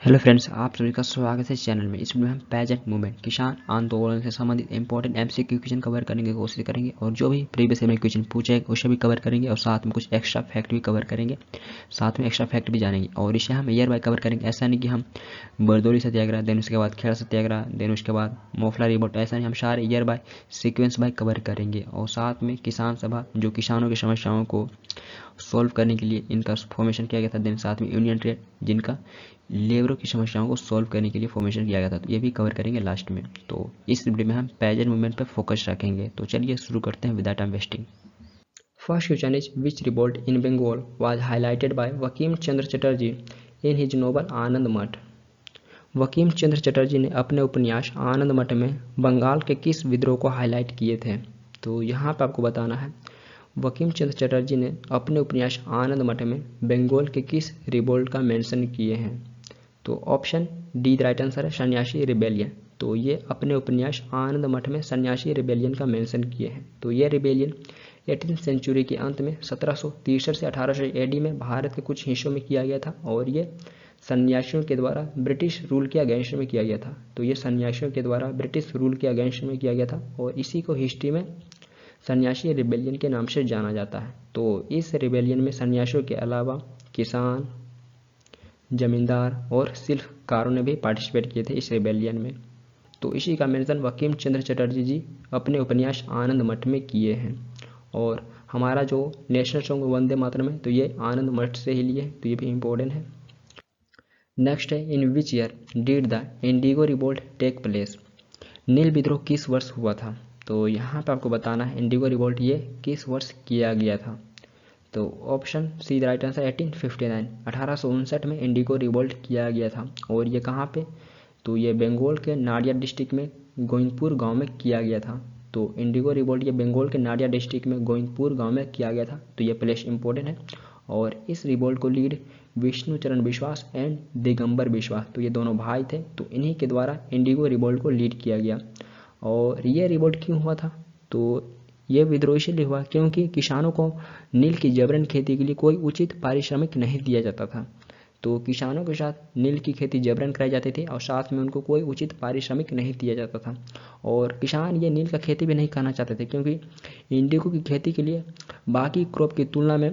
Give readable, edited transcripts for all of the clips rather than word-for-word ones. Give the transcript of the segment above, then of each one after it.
Hello friends, आप सभी का स्वागत है चैनल में। इस वीडियो में हम पेजेंट मूवमेंट किसान आंदोलन से संबंधित इंपॉर्टेंट एमसीक्यू क्वेश्चन कवर करने की कोशिश करेंगे और जो भी प्रीवियस में क्वेश्चन पूछे उसे भी कवर करेंगे और साथ में कुछ एक्स्ट्रा फैक्ट भी कवर करेंगे, साथ में एक्स्ट्रा फैक्ट भी जानेंगे। और इसे हम ईयर बाय कवर करेंगे। ऐसा नहीं कि हम बरदौली सत्याग्रह, देन उसके बाद खेड़ा सत्याग्रह, देन उसके बाद मोफला रिवोल्ट, ऐसा नहीं, हम सारे year by sequence by cover करेंगे। और साथ में किसान सभा, जो किसानों की समस्याओं को सॉल्व करने के लिए इनका फॉर्मेशन किया गया था, देन साथ में यूनियन ट्रेड, जिनका लेबरों की समस्याओं को सॉल्व करने के लिए फॉर्मेशन किया गया था, तो ये भी कवर करेंगे लास्ट में। तो इस वीडियो में हम पेजेंट मूवमेंट पर फोकस रखेंगे। तो चलिए शुरू करते हैं without time wasting. First question is which revolt in Bengal was highlighted by Bankim Chandra Chatterjee in his novel Anand Math. Bankim Chandra Chatterjee ने अपने उपन्यास आनंद मठ में बंगाल के किस विद्रोह को हाईलाइट किए थे? तो यहाँ पर आपको बताना है, बंकिम चंद्र चटर्जी ने अपने उपन्यास आनंद मठ में बंगाल के किस रिवोल्ट का मेंशन किए हैं? तो ऑप्शन डी राइट आंसर है सन्यासी रिबेलियन। तो ये अपने उपन्यास आनंद मठ में सन्यासी रिबेलियन का मेंशन किए हैं। तो ये रिबेलियन 18वीं सेंचुरी के अंत में 1763 से 1800 एडी में भारत के कुछ हिस्सों में किया गया था और ये सन्यासियों के द्वारा ब्रिटिश रूल के अगेंस्ट में किया गया था। तो ये सन्यासियों के द्वारा ब्रिटिश रूल के अगेंस्ट में किया गया था और इसी को हिस्ट्री में सन्यासी रिबेलियन के नाम से जाना जाता है। तो इस रिबेलियन में सन्यासियों के अलावा किसान, जमींदार और शिल्पकारों ने भी पार्टिसिपेट किए थे इस रिबेलियन में। तो इसी का मेंशन बंकिम चंद्र चटर्जी जी अपने उपन्यास आनंद मठ में किए हैं। और हमारा जो नेशनल सॉन्ग वंदे मातरम है, तो ये आनंद मठ से ही लिए हैं, तो ये भी इम्पोर्टेंट है। नेक्स्ट है, in which year did the indigo revolt take place? नील विद्रोह किस वर्ष हुआ था? तो यहाँ पे आपको बताना है इंडिगो रिवोल्ट ये किस वर्ष किया गया था। तो ऑप्शन सी राइट आंसर 1859, 1859 में इंडिगो रिवोल्ट किया गया था। और ये कहाँ पे? तो ये बंगाल के नाडिया डिस्ट्रिक्ट में गोविंदपुर गांव में किया गया था। तो इंडिगो रिवोल्ट ये बंगाल के नाडिया डिस्ट्रिक्ट में गोविंदपुर गांव में किया गया था। तो ये प्लेस इंपॉर्टेंट है। और इस रिवोल्ट को लीड विष्णु चरण विश्वास एंड दिगंबर विश्वास, तो ये दोनों भाई थे, तो इन्हीं के द्वारा इंडिगो रिवोल्ट को लीड किया गया। और ये रिवोल्ट क्यों हुआ था? तो ये विद्रोह इसलिए हुआ क्योंकि किसानों को नील की जबरन खेती के लिए कोई उचित पारिश्रमिक नहीं दिया जाता था। तो किसानों के साथ नील की खेती जबरन कराई जाती थी और साथ में उनको कोई उचित पारिश्रमिक नहीं दिया जाता था। और किसान ये नील का खेती भी नहीं करना चाहते थे क्योंकि इंडिगो की खेती के लिए बाकी क्रॉप की तुलना में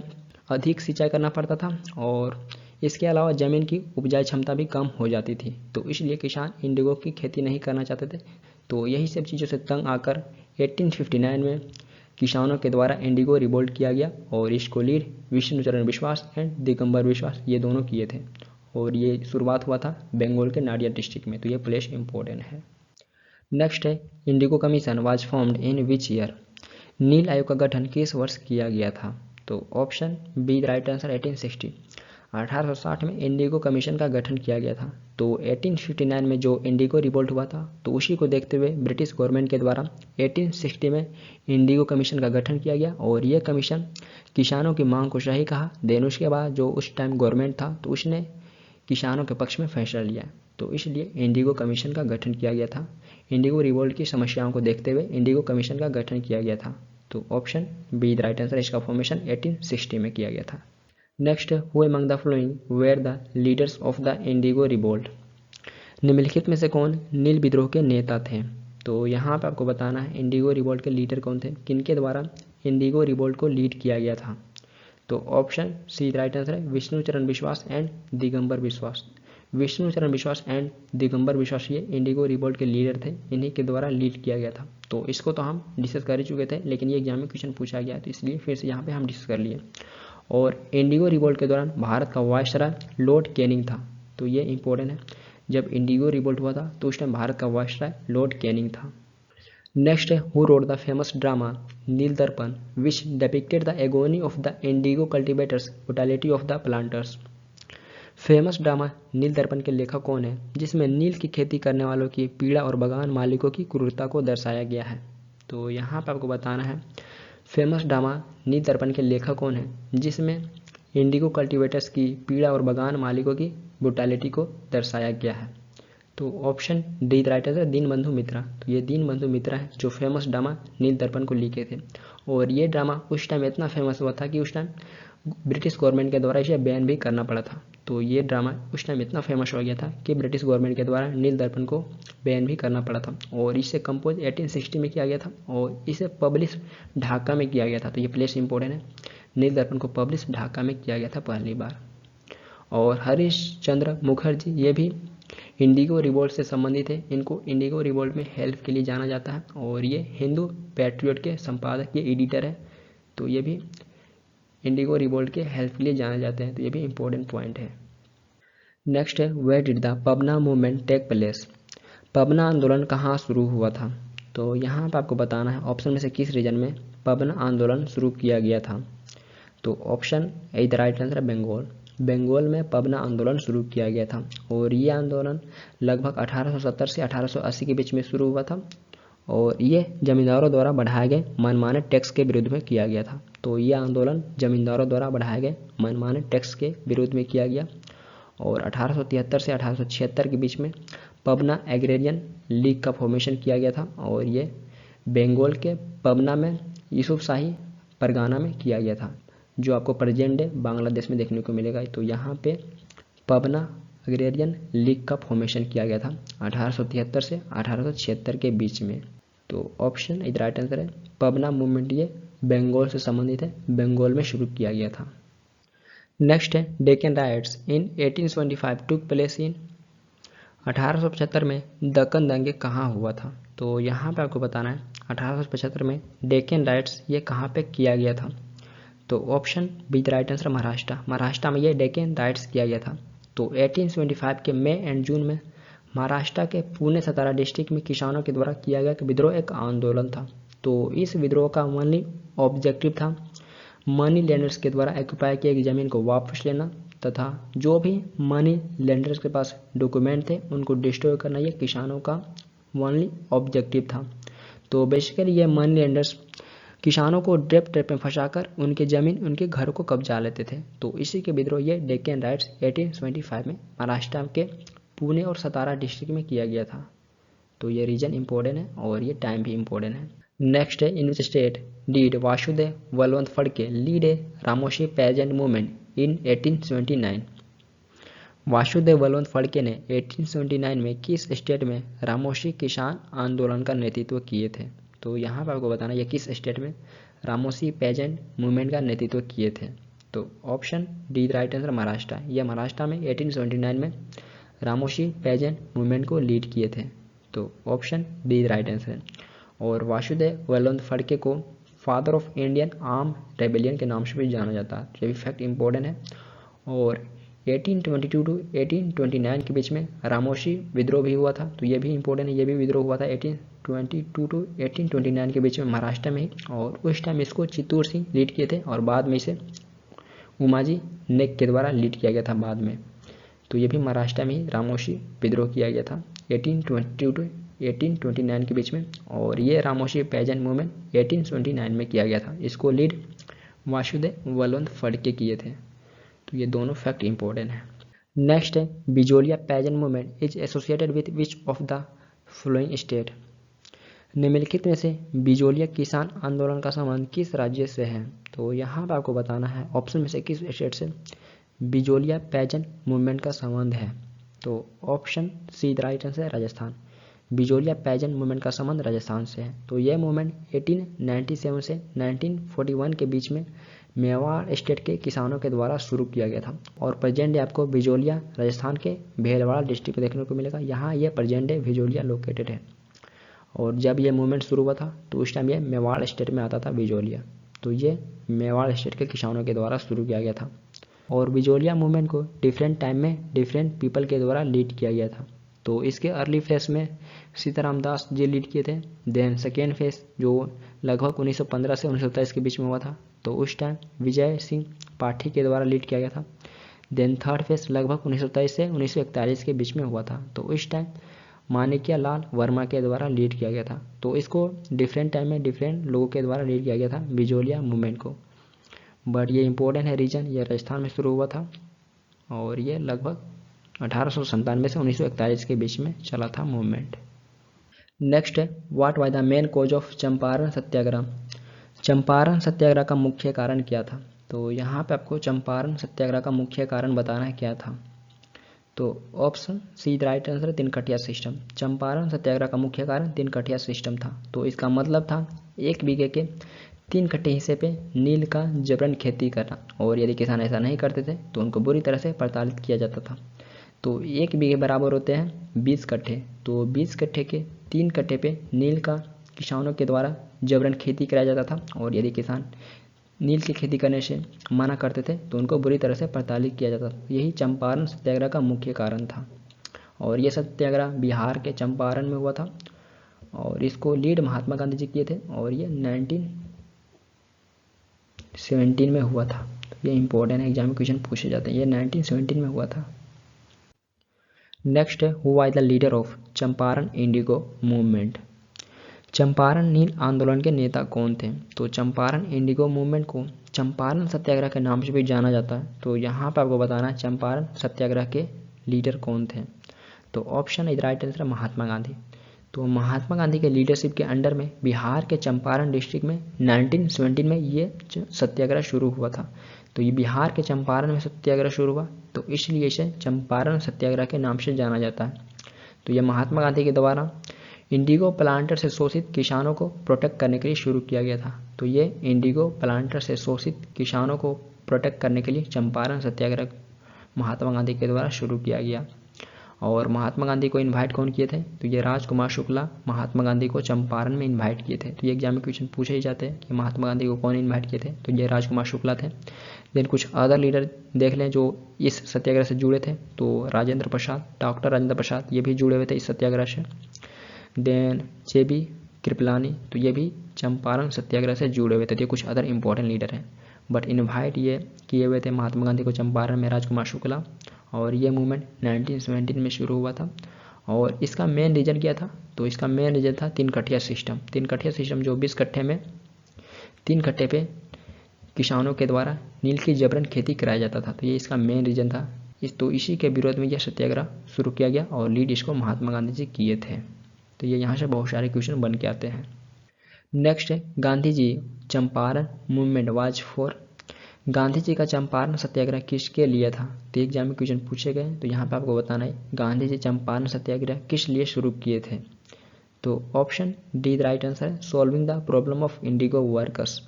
अधिक सिंचाई करना पड़ता था और इसके अलावा ज़मीन की उपजाऊ क्षमता भी कम हो जाती थी। तो इसलिए किसान इंडिगो की खेती नहीं करना चाहते थे। तो यही सब चीज़ों से तंग आकर 1859 में किसानों के द्वारा इंडिगो रिवोल्ट किया गया और इसको लीड विष्णुचरण विश्वास एंड दिगंबर विश्वास ये दोनों किए थे। और ये शुरुआत हुआ था बंगाल के नाडिया डिस्ट्रिक्ट में। तो ये प्लेस इंपॉर्टेंट है। नेक्स्ट है, indigo commission was formed in which year? नील आयोग का गठन किस वर्ष किया गया था? तो ऑप्शन बी राइट आंसर 1860, 1860 में इंडिगो कमीशन का गठन किया गया था। तो 1859 में जो इंडिगो रिवोल्ट हुआ था, तो उसी को देखते हुए ब्रिटिश गवर्नमेंट के द्वारा 1860 में इंडिगो कमीशन का गठन किया गया और ये कमीशन किसानों की मांग को सही कहा। देन उसके बाद जो उस टाइम गवर्नमेंट था, तो उसने किसानों के पक्ष में फैसला लिया। तो इसलिए इंडिगो कमीशन का गठन किया गया था। इंडिगो रिवोल्ट की समस्याओं को देखते हुए इंडिगो कमीशन का गठन किया गया था। तो ऑप्शन बी राइट आंसर, इसका फॉर्मेशन 1860 में किया गया था। Next, who among the following were the leaders of the indigo revolt? निम्नलिखित में से कौन नील विद्रोह के नेता थे? तो यहाँ पे आपको बताना है इंडिगो रिवोल्ट के लीडर कौन थे, किनके द्वारा इंडिगो रिवोल्ट को लीड किया गया था। तो ऑप्शन सी राइट आंसर है विष्णुचरण विश्वास एंड दिगंबर विश्वास। विष्णुचरण विश्वास एंड दिगंबर विश्वास ये इंडिगो रिवोल्ट के लीडर थे, इन्हीं के द्वारा लीड किया गया था। तो इसको तो हम डिस्कस कर ही चुके थे, लेकिन ये एग्जाम में क्वेश्चन पूछा गया तो इसलिए फिर से यहाँ पे हम डिस्कस कर लिए। और इंडिगो रिवोल्ट के दौरान भारत का वायसराय लॉर्ड कैनिंग था। तो ये इंपॉर्टेंट है, जब इंडिगो रिवोल्ट हुआ था तो उस टाइम भारत का वायसराय लॉर्ड कैनिंग था। नेक्स्ट है, who wrote the famous drama Neel Darpan which depicted the agony of the indigo cultivators brutality of the planters? Famous drama Neel Darpan के लेखक कौन है जिसमें नील की खेती करने वालों की पीड़ा और बागान मालिकों की क्रूरता को दर्शाया गया है? तो यहाँ पर आपको बताना है फेमस ड्रामा नील दर्पण के लेखक कौन है जिसमें इंडिगो कल्टिवेटर्स की पीड़ा और बागान मालिकों की ब्रूटैलिटी को दर्शाया गया है। तो option D right answer Dinabandhu Mitra. तो ये दीनबंधु मित्रा है जो फेमस ड्रामा नील दर्पण को लिखे थे। और ये ड्रामा उस टाइम इतना फेमस हुआ था कि उस टाइम ब्रिटिश गवर्नमेंट के द्वारा इसे बैन भी करना पड़ा था। तो ये ड्रामा उस टाइम इतना फेमस हो गया था कि ब्रिटिश गवर्नमेंट के द्वारा नील दर्पण को बैन भी करना पड़ा था, और इसे कंपोज 1860 में किया गया था और इसे पब्लिश ढाका में किया गया था। तो ये प्लेस इंपॉर्टेंट है, नील दर्पण को पब्लिश ढाका में किया गया था पहली बार। और हरीश चंद्र मुखर्जी ये भी इंडिगो रिवोल्ट से संबंधित है, इनको इंडिगो रिवोल्ट में हेल्प के लिए जाना जाता है, और ये हिंदू पैट्रियट के संपादक, ये एडिटर है, तो ये भी इंडिगो रिवोल्ट के हेल्प के लिए जाने जाते हैं, तो ये भी इंपॉर्टेंट पॉइंट है। नेक्स्ट है where did the Pabna movement take place, Pabna आंदोलन कहाँ शुरू हुआ था। तो यहाँ पर आपको बताना है ऑप्शन में से किस रीजन में पबना आंदोलन शुरू किया गया था। तो option A the right answer है बंगाल, बंगाल में पबना आंदोलन शुरू किया गया था, और ये आंदोलन लगभग 1870 से 1880 के बीच में शुरू हुआ था, और ये जमींदारों द्वारा बढ़ाए गए मनमाने टैक्स के विरुद्ध में किया गया था। तो ये आंदोलन जमींदारों द्वारा बढ़ाए गए मनमाने टैक्स के विरुद्ध में किया गया, और 1873 से 1876 के बीच में पबना एग्रेरियन लीग का फॉर्मेशन किया गया था, और ये बंगाल के पबना में यूसुफ शाही परगाना में किया गया था, जो आपको प्रेजेंट डे बांग्लादेश में देखने को मिलेगा। तो यहाँ पे पबना एग्रेरियन लीग का फॉर्मेशन किया गया था 1873 से 1876 के बीच में। तो ऑप्शन इधर राइट आंसर है, पबना मूवमेंट ये बंगाल से संबंधित है, बंगाल में शुरू किया गया था। नेक्स्ट है Deccan rights in 1875 took place in, 1875 में दक्कन दंगे कहाँ हुआ था। तो यहाँ पे आपको बताना है 1875 में डेक्कन राइट्स ये कहाँ पे किया गया था। तो option be the right answer Maharashtra, Maharashtra में ये डेक्कन राइट्स किया गया था। तो 1875 के मई एंड जून में महाराष्ट्र के पुणे सतारा डिस्ट्रिक्ट में किसानों के द्वारा किया गया विद्रोह एक आंदोलन था। तो इस विद्रोह का ओनली ऑब्जेक्टिव था मनी लेंडर्स के द्वारा एक्यूपाई किए गई जमीन को वापस लेना, तथा जो भी मनी लेंडर्स के पास डॉक्यूमेंट थे उनको डिस्ट्रॉय करना, ये किसानों का ओनली ऑब्जेक्टिव था। तो बेसिकली ये मनी लेंडर्स किसानों को डेप्ट ट्रैप में फंसाकर उनके जमीन उनके घर को कब्जा लेते थे। तो इसी के विद्रोह ये डेक्कन राइट्स 1875 में महाराष्ट्र के पुणे और सतारा डिस्ट्रिक्ट में किया गया था। तो ये रीजन इंपॉर्टेंट है और ये टाइम भी इंपॉर्टेंट है। नेक्स्ट है in which state did Vasudev Balwant Phadke lead a Ramoshi peasant movement in 1879, Vasudev Balwant Phadke ने 1879 में किस स्टेट में रामोशी किसान आंदोलन का नेतृत्व किए थे। तो यहाँ पर आपको बताना ये किस स्टेट में रामोशी पेजेंट मूवमेंट का नेतृत्व किए थे। तो option D right answer Maharashtra, यह महाराष्ट्र में 1879 में रामोशी पेजेंट मूवमेंट को लीड किए थे। तो ऑप्शन डी राइट आंसर। और वासुदेव बलवंत फड़के को father of Indian arm rebellion के नाम से भी जाना जाता है। ये भी फैक्ट इंपॉर्टेंट है। और 1822 टू 1829 के बीच में रामोशी विद्रोह भी हुआ था, तो ये भी इंपॉर्टेंट है, ये भी विद्रोह हुआ था 1822 टू 1829 के बीच में महाराष्ट्र में ही, और उस टाइम इसको चित्तूर सिंह लीड किए थे और बाद में इसे उमाजी नेक के द्वारा लीड किया गया था बाद में। तो ये भी महाराष्ट्र में ही रामोशी विद्रोह किया गया था 1822 टू 1829 के बीच में, और ये रामोशी पेजेंट मूवमेंट 1829 में किया गया था। इसको लीड वासुदेव बलवंत फड़के किए थे। तो ये दोनों फैक्ट इंपॉर्टेंट है। नेक्स्ट है Bijolia peasant movement is associated with which of the following state, निम्नलिखित में से बिजोलिया किसान आंदोलन का संबंध किस राज्य से है। तो यहाँ पर आपको बताना है ऑप्शन में से किस स्टेट से बिजोलिया पेजेंट मूवमेंट का संबंध है। तो option see the right answer है राजस्थान, बिजोलिया पेजेंट मूवमेंट का संबंध राजस्थान से है। तो यह मूवमेंट 1897 से 1941 के बीच में मेवाड़ स्टेट के किसानों के द्वारा शुरू किया गया था, और प्रेजेंट डे आपको बिजोलिया राजस्थान के भीलवाड़ा डिस्ट्रिक्ट में देखने को मिलेगा। यहाँ ये प्रेजेंट डे बिजोलिया लोकेटेड है, और जब ये मूवमेंट शुरू हुआ था तो उस टाइम ये मेवाड़ स्टेट में आता था बिजोलिया। तो ये मेवाड़ स्टेट के किसानों के द्वारा शुरू किया गया था, और बिजोलिया मूवमेंट को डिफरेंट टाइम में डिफरेंट पीपल के द्वारा लीड किया गया था। तो इसके अर्ली फेज में सीताराम दास जी लीड किए थे। देन सेकेंड फेज जो लगभग 1915 से 1927 के बीच में हुआ था, तो उस टाइम विजय सिंह पाठी के द्वारा लीड किया गया था। देन थर्ड फेज लगभग 1923 से 1941 के बीच में हुआ था, तो उस टाइम माणिक्य लाल वर्मा के द्वारा लीड किया गया था। तो इसको डिफरेंट टाइम में डिफरेंट लोगों के द्वारा लीड किया गया था बिजोलिया मूवमेंट को। बट ये इंपॉर्टेंट है रीजन, ये राजस्थान में शुरू हुआ था, और ये लगभग 1897 से 1941 के बीच में चला था मूवमेंट। नेक्स्ट है what was the main cause of Champaran Satyagraha, Champaran Satyagraha का मुख्य कारण क्या था। तो यहाँ पे आपको चंपारण सत्याग्रह का मुख्य कारण बताना है क्या था। तो ऑप्शन सी राइट आंसर है, तिनकटिया सिस्टम। चंपारण सत्याग्रह का मुख्य कारण तिनकटिया सिस्टम था। तो इसका मतलब था 1 बीघे के 3 कट्टे हिस्से पे नील का जबरन खेती करना, और यदि किसान ऐसा नहीं करते थे तो उनको बुरी तरह से प्रताड़ित किया जाता था। तो 1 बीघे बराबर होते हैं 20 कट्टे। तो 20 कट्टे के 3 कट्टे पे नील का किसानों के द्वारा जबरन खेती कराया जाता था, और यदि किसान नील की खेती करने से मना करते थे तो उनको बुरी तरह से प्रताड़ित किया जाता था। यही चंपारण सत्याग्रह का मुख्य कारण था, और यह सत्याग्रह बिहार के चंपारण में हुआ था, और इसको लीड महात्मा गांधी जी किए थे, और ये 1917 में हुआ था। ये इंपॉर्टेंट एग्जाम में क्वेश्चन पूछे जाते हैं, ये 1917 में हुआ था। नेक्स्ट है, who was the leader of Champaran indigo movement. Champaran नील आंदोलन के नेता कौन थे? तो चंपारण इंडिगो मूवमेंट को चंपारण सत्याग्रह के नाम से भी जाना जाता है। तो यहाँ पर आपको बताना है चंपारण सत्याग्रह के लीडर कौन थे। तो option is right answer Mahatma Gandhi. तो महात्मा गांधी के लीडरशिप के अंडर में बिहार के चंपारण डिस्ट्रिक्ट में 1917 में ये सत्याग्रह शुरू हुआ था। तो ये बिहार के चंपारण में सत्याग्रह शुरू हुआ, तो इसलिए इसे चंपारण सत्याग्रह के नाम से जाना जाता है। तो ये महात्मा गांधी के द्वारा इंडिगो प्लांटर से शोषित किसानों को प्रोटेक्ट करने के लिए शुरू किया गया था। तो ये इंडिगो प्लांटर से शोषित किसानों को प्रोटेक्ट करने के लिए चंपारण सत्याग्रह महात्मा गांधी के द्वारा शुरू किया गया। और महात्मा गांधी को इनवाइट कौन किए थे? तो ये राजकुमार शुक्ला महात्मा गांधी को चंपारण में इनवाइट किए थे। तो ये एग्जाम में क्वेश्चन पूछे ही जाते हैं कि महात्मा गांधी को कौन इनवाइट किए थे, तो ये राजकुमार शुक्ला थे। देन कुछ अदर लीडर देख लें जो इस सत्याग्रह से जुड़े थे। तो राजेंद्र प्रसाद, डॉक्टर राजेंद्र प्रसाद, ये भी जुड़े हुए थे इस सत्याग्रह से। देन जेबी कृपलानी, तो ये भी चंपारण सत्याग्रह से जुड़े हुए थे। तो ये कुछ अदर इंपॉर्टेंट लीडर हैं, बट इनवाइट ये किए हुए थे महात्मा गांधी को चंपारण में राजकुमार शुक्ला। और ये मूवमेंट 1917 में शुरू हुआ था, और इसका मेन रीजन क्या था? तो इसका मेन रीजन था 3 कट्टिया सिस्टम। 3 कट्टिया सिस्टम जो 20 कट्टे में 3 कट्टे पे किसानों के द्वारा नील की जबरन खेती कराया जाता था। तो ये इसका मेन रीजन था। इसी के विरोध में यह सत्याग्रह शुरू किया गया, और लीड इसको महात्मा गांधी जी किए थे। तो ये यहाँ से बहुत सारे क्वेश्चन बन के आते हैं। नेक्स्ट है, Gandhi ji Champaran movement was for. Gandhi ji का चंपारण सत्याग्रह किसके लिए था? तो एग्जाम में क्वेश्चन पूछे गए। तो यहाँ पे आपको बताना है गांधी जी चंपारण सत्याग्रह किस लिए शुरू किए थे। तो ऑप्शन डी राइट आंसर है, solving the problem of Indigo workers.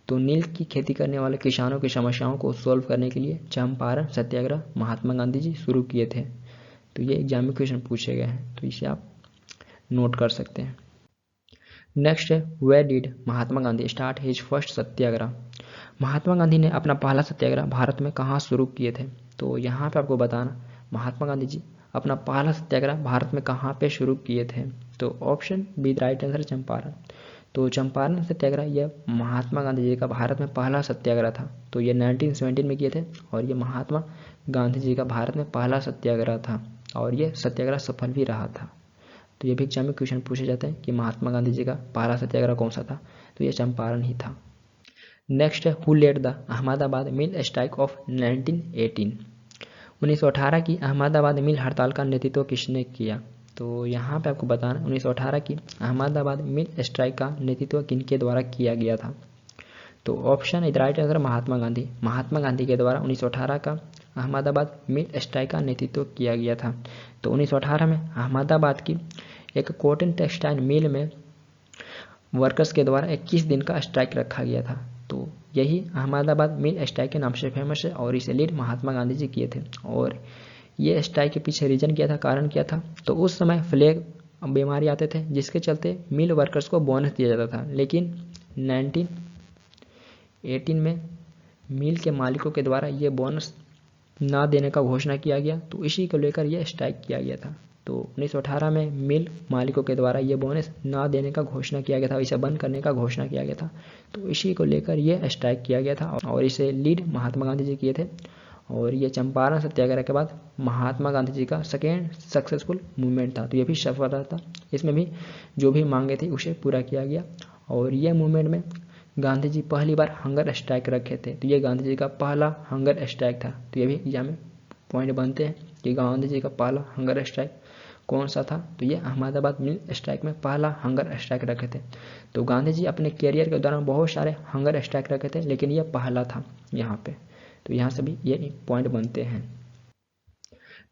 तो नील की खेती करने वाले किसानों की समस्याओं को सॉल्व करने के लिए चंपारण सत्याग्रह महात्मा गांधी जी शुरू किए थे। तो ये एग्जाम में क्वेश्चन पूछे गए हैं, तो इसे आप नोट कर सकते हैं। नेक्स्ट है, where did Mahatma Gandhi start his first Satyagraha. Mahatma Gandhi ने अपना पहला सत्याग्रह भारत में कहाँ शुरू किए थे? तो यहाँ पे आपको बताना महात्मा गांधी जी अपना पहला सत्याग्रह भारत में कहाँ पे शुरू किए थे। तो option B right answer Champaran. तो चंपारण सत्याग्रह यह महात्मा गांधी जी का भारत में पहला सत्याग्रह था। तो ये 1917 में किए थे, और ये महात्मा गांधी जी का भारत में पहला सत्याग्रह था, और ये सत्याग्रह सफल भी रहा था। तो ये भी एग्जाम में क्वेश्चन पूछे जाते हैं कि महात्मा गांधी जी का पहला सत्याग्रह कौन सा था, तो ये चंपारण ही था। नेक्स्ट है, who led the Ahmedabad mill strike of 1918। 1918 की अहमदाबाद मिल हड़ताल का नेतृत्व किसने किया? तो यहाँ पे आपको बताना 1918 की अहमदाबाद मिल स्ट्राइक का नेतृत्व किनके द्वारा किया गया था। तो ऑप्शन इज राइट आंसर महात्मा गांधी। महात्मा गांधी के द्वारा 1918 का अहमदाबाद मिल स्ट्राइक का नेतृत्व किया गया था। तो 1918 में अहमदाबाद की एक कॉटन टेक्सटाइल मिल में वर्कर्स के द्वारा 21 दिन का स्ट्राइक रखा गया था। तो यही अहमदाबाद मिल स्ट्राइक के नाम से फेमस है, और इसे लीड महात्मा गांधी जी किए थे। और ये स्ट्राइक के पीछे रीजन क्या था, कारण क्या था? तो उस समय फ्लैग बीमारी आते थे, जिसके चलते मिल वर्कर्स को बोनस दिया जाता था, लेकिन 1918 में मिल के मालिकों के द्वारा ये बोनस ना देने का घोषणा किया गया। तो इसी को लेकर यह स्ट्राइक किया गया था। तो 1918 में मिल मालिकों के द्वारा ये बोनस ना देने का घोषणा किया गया था, इसे बंद करने का घोषणा किया गया था। तो इसी को लेकर यह स्ट्राइक किया गया था, और इसे लीड महात्मा गांधी जी किए थे। और ये चंपारण सत्याग्रह के बाद महात्मा गांधी जी का सेकेंड सक्सेसफुल मूवमेंट था। तो ये भी सफल रहा था, इसमें भी जो भी मांगे थी उसे पूरा किया गया। और ये मूवमेंट में गांधी जी पहली बार हंगर स्ट्राइक रखे थे। तो ये गांधी जी का पहला हंगर स्ट्राइक था। तो ये भी एग्जाम में पॉइंट बनते हैं कि गांधी जी का पहला हंगर स्ट्राइक कौन सा था? तो ये अहमदाबाद मिल स्ट्राइक में पहला हंगर स्ट्राइक रखे थे। तो गांधी जी अपने कैरियर के दौरान बहुत सारे हंगर स्ट्राइक रखे थे, लेकिन ये पहला था यहाँ पे। तो यहाँ से भी ये पॉइंट बनते हैं।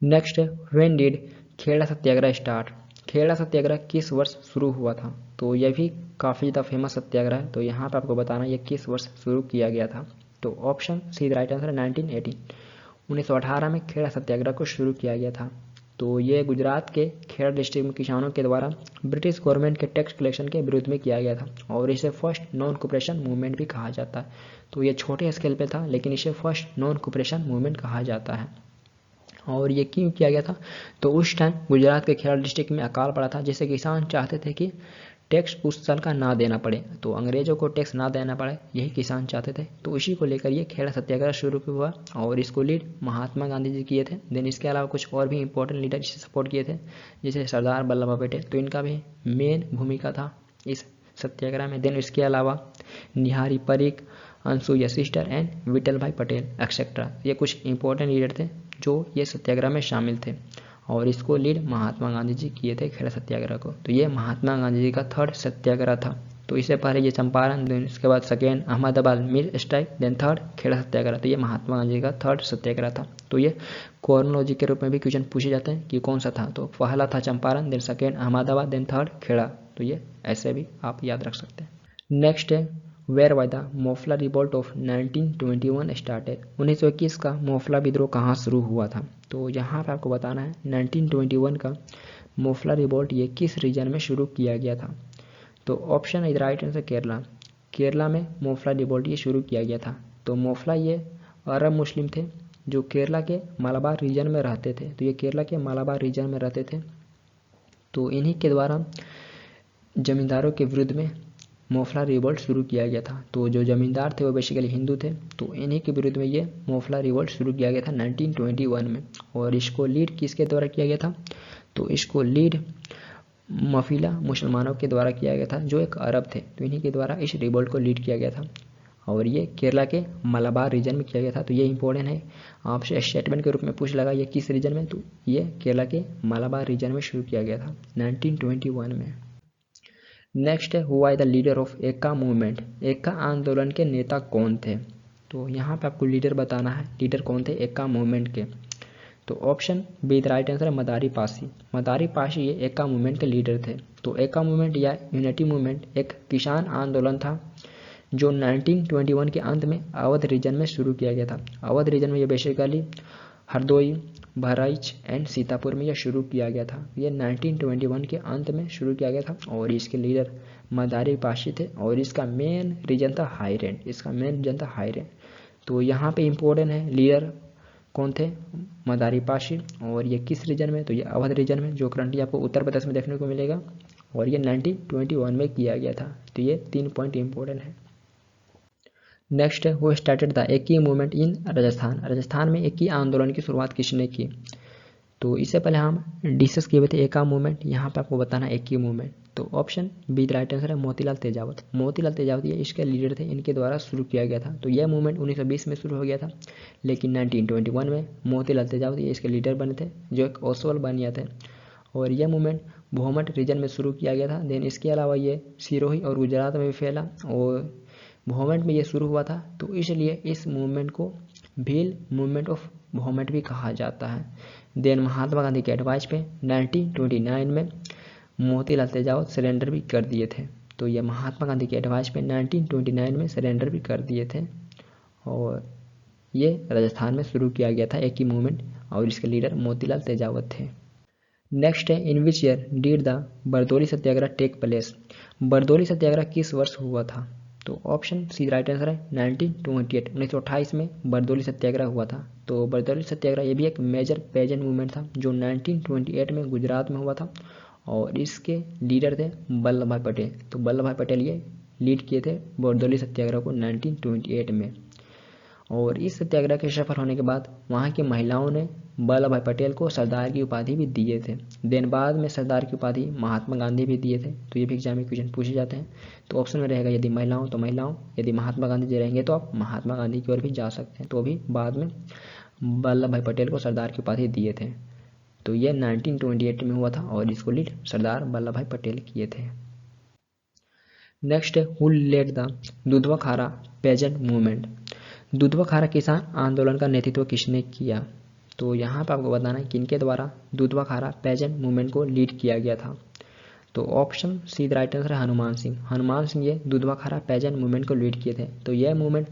नेक्स्ट है, when did Kheda Satyagraha start? Kheda Satyagraha किस वर्ष शुरू हुआ था? तो यह भी काफ़ी ज़्यादा फेमस सत्याग्रह है। तो यहाँ पर आपको बताना ये किस वर्ष शुरू किया गया था। तो ऑप्शन सी राइट आंसर है 1918। 1918 में खेड़ा सत्याग्रह को शुरू किया गया था। तो ये गुजरात के खेड़ा डिस्ट्रिक्ट में किसानों के द्वारा ब्रिटिश गवर्नमेंट के टैक्स कलेक्शन के विरुद्ध में किया गया था, और इसे फर्स्ट नॉन कोऑपरेशन मूवमेंट भी कहा जाता है। तो ये छोटे स्केल पे था, लेकिन इसे फर्स्ट नॉन कोऑपरेशन मूवमेंट कहा जाता है। और ये क्यों किया गया था? तो उस टाइम गुजरात के खेड़ा डिस्ट्रिक्ट में अकाल पड़ा था, जिससे किसान चाहते थे कि टैक्स उस साल का ना देना पड़े, तो अंग्रेजों को टैक्स ना देना पड़े, यही किसान चाहते थे। तो इसी को लेकर ये खेड़ा सत्याग्रह शुरू हुआ, और इसको लीड महात्मा गांधी जी किए थे। देन इसके अलावा कुछ और भी इंपॉर्टेंट लीडर इसे सपोर्ट किए थे, जैसे सरदार वल्लभ भाई पटेल। तो इनका भी मेन भूमिका था इस सत्याग्रह में। देन इसके अलावा निहारी परीख, अनसुया सिस्टर एंड विठल भाई पटेल एक्सेट्रा, ये कुछ इंपॉर्टेंट लीडर थे जो ये सत्याग्रह में शामिल थे, और इसको लीड महात्मा गांधी जी किए थे खेड़ा सत्याग्रह को। तो ये महात्मा गांधी जी का थर्ड सत्याग्रह था। तो इससे पहले ये चंपारण, देन इसके बाद second Ahmedabad mill strike, then third Kheda Satyagraha. तो ये महात्मा गांधी जी का थर्ड सत्याग्रह था। तो ये क्रोनोलॉजी के रूप में भी क्वेश्चन पूछे जाते हैं कि कौन सा था। तो पहला था Champaran, then second Ahmedabad, then third Kheda. तो ये ऐसे भी आप याद रख सकते हैं। नेक्स्ट है, where by the Moplah revolt of 1921 started? 1921 का मोफला विद्रोह कहाँ शुरू हुआ था? तो यहाँ पर आपको बताना है 1921 का मोफला रिवोल्ट ये किस रीजन में शुरू किया गया था। तो option is right answer Kerala. Kerala में मोफला रिवोल्ट ये शुरू किया गया था। तो मोफला ये अरब मुस्लिम थे जो केरला के मालाबार रीजन में रहते थे। तो ये केरला के मालाबार रीजन में रहते थे। तो इन्हीं के द्वारा जमींदारों के विरुद्ध में मोफला रिवोल्ट शुरू किया गया था। तो जो जमींदार थे वो बेसिकली हिंदू थे, तो इन्हीं के विरुद्ध में ये मोफला रिवोल्ट शुरू किया गया था 1921 में। और इसको लीड किसके द्वारा किया गया था? तो इसको लीड मफीला मुसलमानों के द्वारा किया गया था, जो एक अरब थे। तो इन्हीं के द्वारा इस रिवोल्ट को लीड किया गया था, और ये केरला के मलाबार रीजन में किया गया था। तो ये इंपॉर्टेंट है, आपसे स्टेटमेंट के रूप में पूछ लगा ये किस रीजन में, तो ये केरला के मलाबार रीजन में शुरू किया गया था 1921 में। नेक्स्ट है, who are the leader of Eka movement? Eka आंदोलन के नेता कौन थे? तो यहाँ पे आपको लीडर बताना है, लीडर कौन थे एक्का मूवमेंट के। तो ऑप्शन बी राइट आंसर है मदारी पासी। मदारी पासी ये एक्का मूवमेंट के लीडर थे। तो एक्का मूवमेंट या यूनिटी मूवमेंट एक किसान आंदोलन था जो 1921 के अंत में अवध रीजन में शुरू किया गया था। अवध रीजन में ये बेसिकली हरदोई, बहराइच एंड सीतापुर में यह शुरू किया गया था। ये 1921 के अंत में शुरू किया गया था, और इसके लीडर मदारी पासी थे, और इसका मेन रीजन था हाईरेंट। इसका मेन रीजन था हाईरेंट। तो यहाँ पे इम्पोर्टेंट है लीडर कौन थे? मदारी पासी। और ये किस रीजन में? तो ये अवध रीजन में, जो करंटली आपको उत्तर प्रदेश में देखने को मिलेगा, और ये 1921 में किया गया था। तो ये 3 पॉइंट इंपॉर्टेंट है। नेक्स्ट है, वो स्टार्टेड द एकी मूवमेंट इन राजस्थान? राजस्थान में एकी आंदोलन की शुरुआत किसने की? तो इससे पहले हम डिस्कस किए हुए थे एका मूवमेंट, यहाँ पे आपको बताना है एकी मूवमेंट। तो ऑप्शन बी राइट आंसर है मोतीलाल तेजावत। मोतीलाल तेजावत ये इसके लीडर थे, इनके द्वारा शुरू किया गया था। तो यह मूवमेंट 1920 में शुरू हो गया था, लेकिन 1921 में मोतीलाल तेजावत ये इसके लीडर बने थे, जो एक ओसवाल बनिया थे। और यह मूवमेंट भोमट रीजन में शुरू किया गया था। देन इसके अलावा ये सिरोही और गुजरात में भी फैला, और भोमट में ये शुरू हुआ था। तो इसलिए इस मूवमेंट को भील मूवमेंट ऑफ भोमट भी कहा जाता है। देन महात्मा गांधी के एडवाइस पे 1929 में मोतीलाल तेजावत सरेंडर भी कर दिए थे। तो ये महात्मा गांधी के एडवाइस पे 1929 में सरेंडर भी कर दिए थे, और ये राजस्थान में शुरू किया गया था एक ही मूवमेंट, और इसके लीडर मोतीलाल तेजावत थे। नेक्स्ट है, in which year did the Bardoli Satyagraha take place? Bardoli Satyagraha किस वर्ष हुआ था? तो ऑप्शन सी राइट आंसर है 1928। 1928 में बरदौली सत्याग्रह हुआ था। तो बरदौली सत्याग्रह ये भी एक मेजर पेजेंट मूवमेंट था जो 1928 में गुजरात में हुआ था, और इसके लीडर थे वल्लभ भाई पटेल। तो वल्लभ भाई पटेल ये लीड किए थे बरदौली सत्याग्रह को 1928 में। और इस सत्याग्रह के सफल होने के बाद वहाँ की महिलाओं ने वल्लभ भाई पटेल को सरदार की उपाधि भी दिए थे। देन बाद में सरदार की उपाधि महात्मा गांधी भी दिए थे। तो ये भी एग्जाम में क्वेश्चन पूछे जाते हैं। तो ऑप्शन में रहेगा यदि महिलाओं तो महिलाओं, यदि महात्मा गांधी जी रहेंगे तो आप महात्मा गांधी की ओर भी जा सकते हैं। तो अभी बाद में वल्लभ भाई पटेल को सरदार की उपाधि दिए थे। तो ये 1928 में हुआ था और इसको लीड सरदार वल्लभ भाई पटेल किए थे। नेक्स्ट है हु लेड द दुधवा खारा पेजेंट मूवमेंट। दुधवा खारा किसान आंदोलन का नेतृत्व किसने किया? तो यहाँ पर आपको बताना है किनके द्वारा दुधवा खारा पेजेंट मूवमेंट को लीड किया गया था। तो ऑप्शन सी राइट आंसर है हनुमान सिंह। हनुमान सिंह ये दुधवा खारा पेजेंट मूवमेंट को लीड किए थे। तो यह मूवमेंट